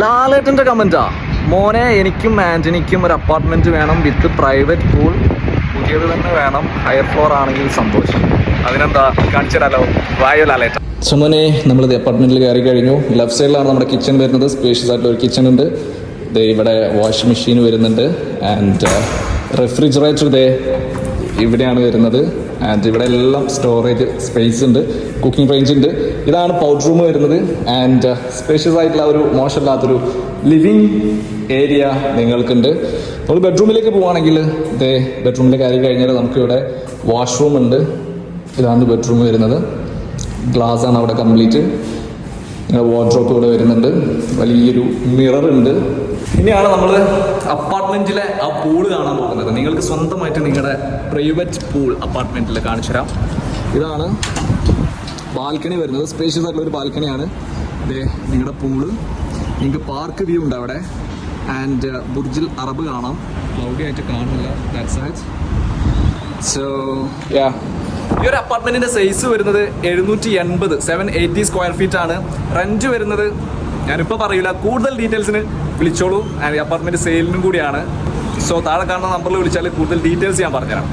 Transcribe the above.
ലാലേട്ടൻ്റെ കമൻറ്റാ, മോനെ എനിക്കും ആൻ്റണിക്കും ഒരു അപ്പാർട്ട്മെൻറ്റ് വേണം വിത്ത് പ്രൈവറ്റ് പൂൾ, പുതിയത് തന്നെ വേണം, ഹയർ ഫ്ലോർ ആണെങ്കിൽ സന്തോഷം. അതിനെന്താ കാണിച്ചിടാലോ, വായോ ലാലേട്ട. സുമനെ നമ്മളിത് അപ്പാർട്ട്മെൻറ്റിൽ കയറി കഴിഞ്ഞു. ലെഫ്റ്റ് സൈഡിലാണ് നമ്മുടെ കിച്ചൺ വരുന്നത്. സ്പേഷ്യസ് ആയിട്ടുള്ള ഒരു കിച്ചൺ ഉണ്ട്. ദേ ഇവിടെ വാഷിംഗ് മെഷീൻ വരുന്നുണ്ട്. ആൻഡ് റെഫ്രിജറേറ്റർ ദേ ഇവിടെയാണ് വരുന്നത്. ആൻഡ് ഇവിടെ എല്ലാം സ്റ്റോറേജ് സ്പേസ് ഉണ്ട്, കുക്കിംഗ് റേഞ്ച് ഉണ്ട്. ഇതാണ് പൗഡർ റൂം വരുന്നത്. ആൻഡ് സ്പേഷ്യസ് ആയിട്ടുള്ള ഒരു മോശമില്ലാത്തൊരു ലിവിങ് ഏരിയ നിങ്ങൾക്കുണ്ട്. നമ്മൾ ബെഡ്റൂമിലേക്ക് പോവുകയാണെങ്കിൽ ഇതേ ബെഡ്റൂമിലേക്ക് കയറി കഴിഞ്ഞാൽ നമുക്കിവിടെ വാഷ്റൂം ഉണ്ട്. ഇതാണ് ബെഡ്റൂം വരുന്നത്. ഗ്ലാസ് ആണ് അവിടെ കംപ്ലീറ്റ്. വാർഡ്രോപ്പ് ഇവിടെ വരുന്നുണ്ട്. വലിയൊരു മിറർ ഉണ്ട്. ഇനിയാണ് നമ്മൾ അപ്പാർട്ട്മെന്റിലെ ആ പൂള് കാണാൻ പോകുന്നത്. നിങ്ങൾക്ക് സ്വന്തമായിട്ട് നിങ്ങളുടെ പ്രൈവറ്റ് പൂൾ അപ്പാർട്ട്മെന്റിൽ കാണിച്ചു തരാം. ഇതാണ് ബാൽക്കണി വരുന്നത്. സ്പേഷ്യസ് ആയിട്ടുള്ള ഒരു ബാൽക്കണിയാണ്. ഇതേ നിങ്ങളുടെ പൂള്. നിങ്ങൾക്ക് പാർക്ക് വ്യൂ ഉണ്ട് അവിടെ. ആൻഡ് ബുർജിൽ അറബ് കാണാം. ക്ലൗഡി ആയിട്ട് കാണില്ല. That's it. സോ യാ, ഈ ഒരു അപ്പാർട്ട്മെന്റിന്റെ സൈസ് വരുന്നത് 780 സ്ക്വയർ ഫീറ്റ് ആണ്. റെന്റ് വരുന്നത് ഞാനിപ്പോൾ പറയില്ല, കൂടുതൽ ഡീറ്റെയിൽസിന് വിളിച്ചോളൂ. ഈ അപ്പാർട്ട്മെന്റ് സെയിലിനും കൂടിയാണ്. സോ താഴെ കാണുന്ന നമ്പറിൽ വിളിച്ചാൽ കൂടുതൽ ഡീറ്റെയിൽസ് ഞാൻ പറഞ്ഞുതരാം.